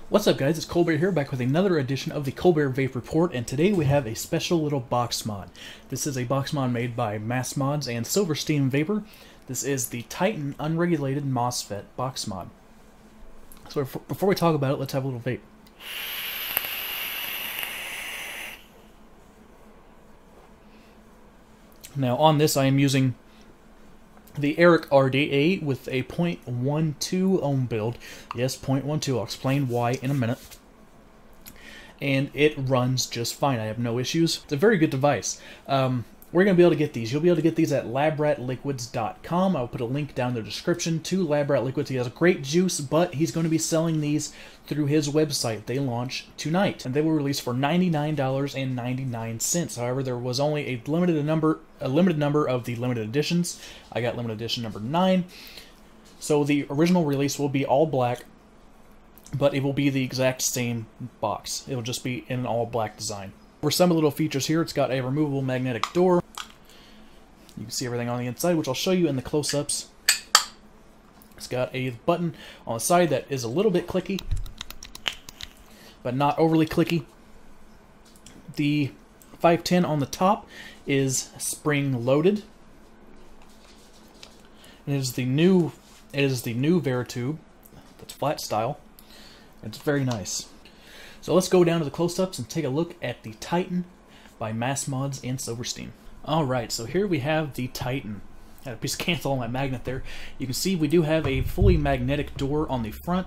What's up, guys? It's Colbert here, back with another edition of the Colbert Vape Report, and today we have a special little box mod. This is a box mod made by MastMods and SilverSteam Vapor. This is the Titan Unregulated MOSFET box mod. So before we talk about it, let's have a little vape. Now on this I am using the Eric RDA with a 0.12 ohm build. Yes, 0.12. I'll explain why in a minute. And it runs just fine. I have no issues. It's a very good device. We're going to be able to get these. You'll be able to get these at labratliquids.com. I'll put a link down in the description to Labrat Liquids. He has a great juice, but he's going to be selling these through his website. They launch tonight, and they will release for $99.99. However, there was only a limited number of the limited editions. I got limited edition number 9. So the original release will be all black, but it will be the exact same box. It will just be in an all black design. For some of the little features here, it's got a removable magnetic door. You can see everything on the inside, which I'll show you in the close-ups. It's got a button on the side that is a little bit clicky, but not overly clicky. The 510 on the top is spring-loaded. It is the new Veritube. That's flat style. It's very nice. So let's go down to the close-ups and take a look at the Titan by MastMods and SilverSteam. Alright, so here we have the Titan. Got a piece of Kanthal on my magnet there. You can see we do have a fully magnetic door on the front.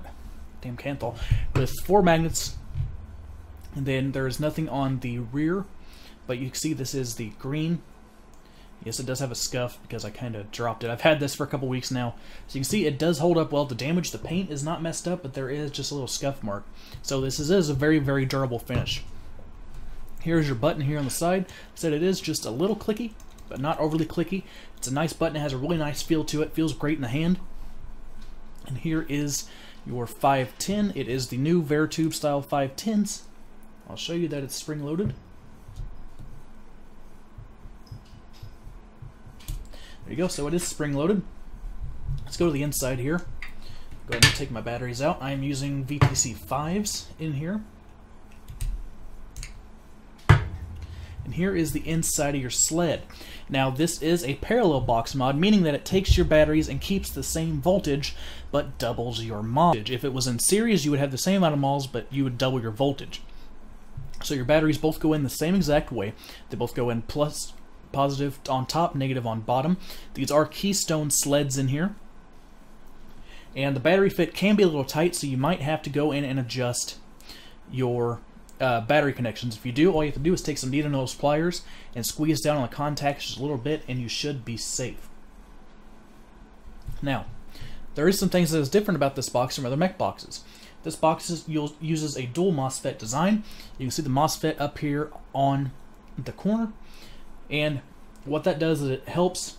Damn Kanthal. With 4 magnets. And then there is nothing on the rear. But you can see this is the green. Yes, it does have a scuff because I kind of dropped it. I've had this for a couple weeks now. So you can see it does hold up well. The damage, the paint is not messed up, but there is just a little scuff mark. So this is a very, very durable finish. Here's your button here on the side. I said it is just a little clicky, but not overly clicky. It's a nice button. It has a really nice feel to it. Feels great in the hand. And here is your 510. It is the new Veritube style 510s. I'll show you that it's spring-loaded. There you go, so it is spring-loaded. Let's go to the inside here. Go ahead and take my batteries out. I'm using VTC 5s in here. And here is the inside of your sled. Now this is a parallel box mod, meaning that it takes your batteries and keeps the same voltage, but doubles your mod. If it was in series, you would have the same amount of mods, but you would double your voltage. So your batteries both go in the same exact way. They both go in positive on top, negative on bottom. These are Keystone sleds in here. And the battery fit can be a little tight, so you might have to go in and adjust your battery connections. If you do, all you have to do is take some needle-nose pliers and squeeze down on the contacts just a little bit, and you should be safe. Now, there is some things that is different about this box from other mech boxes. This box uses a dual MOSFET design. You can see the MOSFET up here on the corner. And what that does is it helps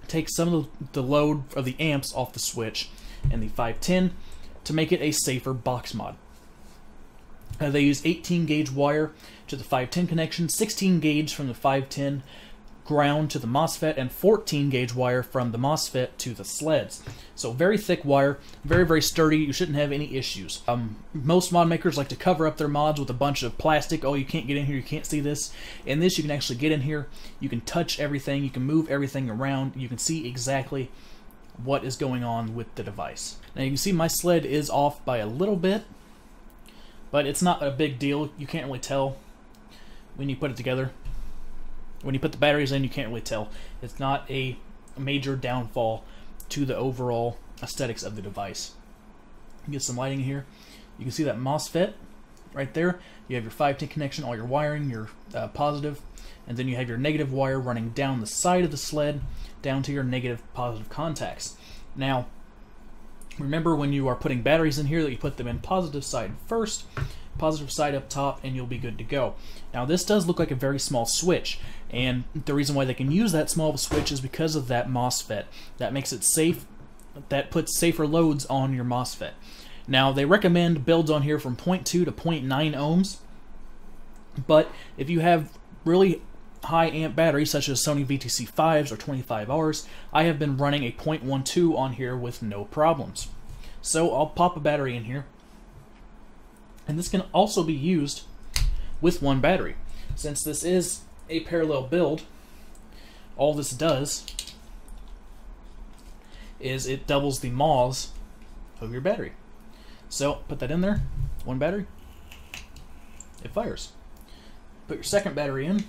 take some of the load of the amps off the switch and the 510 to make it a safer box mod. They use 18 gauge wire to the 510 connection, 16 gauge from the 510 ground to the MOSFET, and 14 gauge wire from the MOSFET to the sleds. So very thick wire, very, very sturdy. You shouldn't have any issues. Most mod makers like to cover up their mods with a bunch of plastic. Oh, you can't get in here, you can't see this. In this, you can actually get in here. You can touch everything, you can move everything around. You can see exactly what is going on with the device. Now you can see my sled is off by a little bit, but it's not a big deal. You can't really tell when you put it together. When you put the batteries in, you can't really tell. It's not a major downfall to the overall aesthetics of the device. You get some lighting here. You can see that MOSFET right there. You have your 510 connection, all your wiring, your positive, and then you have your negative wire running down the side of the sled down to your negative positive contacts. Now, remember when you are putting batteries in here that you put them in positive side first, positive side up top, and you'll be good to go. Now this does look like a very small switch, and the reason why they can use that small of a switch is because of that MOSFET. That makes it safe, that puts safer loads on your MOSFET. Now they recommend builds on here from 0.2 to 0.9 ohms, but if you have really high amp batteries such as Sony VTC 5s or 25Rs, I have been running a 0.12 on here with no problems. So I'll pop a battery in here. And this can also be used with one battery. Since this is a parallel build, all this does is it doubles the MOS of your battery. So put that in there, one battery, it fires. Put your second battery in,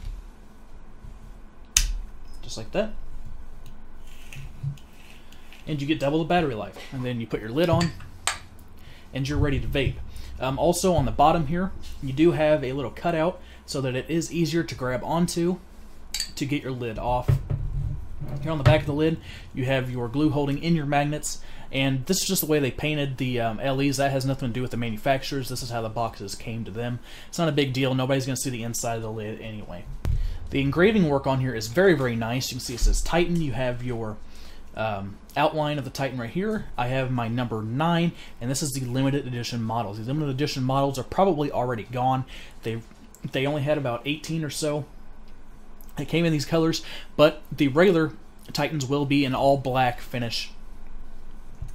just like that, and you get double the battery life. And then you put your lid on, and you're ready to vape. Also on the bottom here, you do have a little cutout so that it is easier to grab onto to get your lid off. Here on the back of the lid, you have your glue holding in your magnets, and this is just the way they painted the LEs. That has nothing to do with the manufacturers. This is how the boxes came to them. It's not a big deal. Nobody's going to see the inside of the lid anyway. The engraving work on here is very, very nice. You can see it says Titan. You have your outline of the Titan right here. I have my number 9, and this is the limited edition models. These limited edition models are probably already gone. They only had about 18 or so. They came in these colors, but the regular Titans will be an all black finish,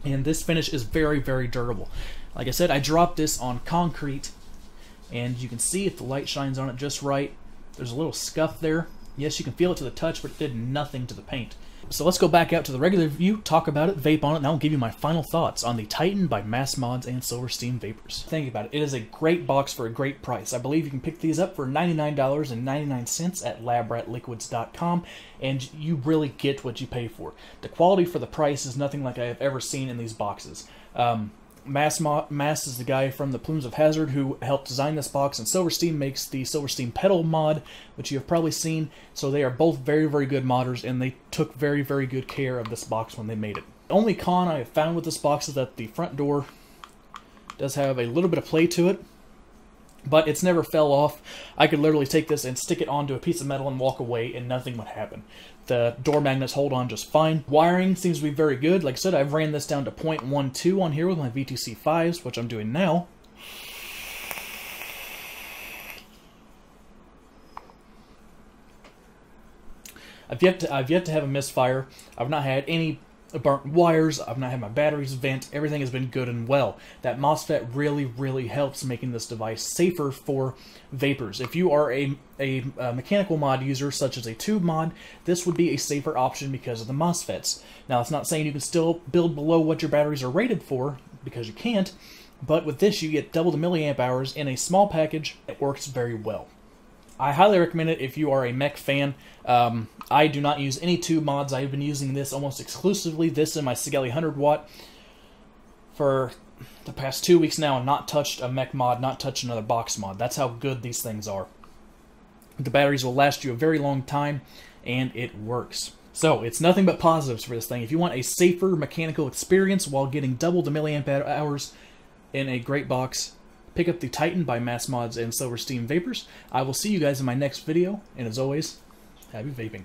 and this finish is very, very durable. Like I said, I dropped this on concrete, and you can see if the light shines on it just right, there's a little scuff there. Yes, you can feel it to the touch, but it did nothing to the paint. So let's go back out to the regular view, talk about it, vape on it, and I'll give you my final thoughts on the Titan by MastMods and SilverSteam Vapors. Think about it. It is a great box for a great price. I believe you can pick these up for $99.99 at labratliquids.com, and you really get what you pay for. The quality for the price is nothing like I have ever seen in these boxes. Mast is the guy from the Plumes of Hazard who helped design this box, and SilverSteam makes the SilverSteam Pedal mod, which you have probably seen. So they are both very, very good modders, and they took very, very good care of this box when they made it. The only con I have found with this box is that the front door does have a little bit of play to it, but it's never fell off. I could literally take this and stick it onto a piece of metal and walk away, and nothing would happen. The door magnets hold on just fine. Wiring seems to be very good. Like I said, I've ran this down to 0.12 on here with my VTC5s, which I'm doing now. I've yet to have a misfire. I've not had any burnt wires. I've not had my batteries vent. Everything has been good and well. That MOSFET really, really helps making this device safer for vapors. If you are a mechanical mod user, such as a tube mod, this would be a safer option because of the MOSFETs. Now, it's not saying you can still build below what your batteries are rated for, because you can't, but with this, you get double the milliamp hours in a small package. It works very well. I highly recommend it if you are a mech fan. I do not use any tube mods. I've been using this almost exclusively, this and my Sigelli 100 watt, for the past 2 weeks now, and not touched a mech mod, not touched another box mod. That's how good these things are. The batteries will last you a very long time, and it works. So, it's nothing but positives for this thing. If you want a safer mechanical experience while getting double the milliamp hours in a great box, pick up the Titan by MastMods and SilverSteam Vapors. I will see you guys in my next video, and as always, happy vaping.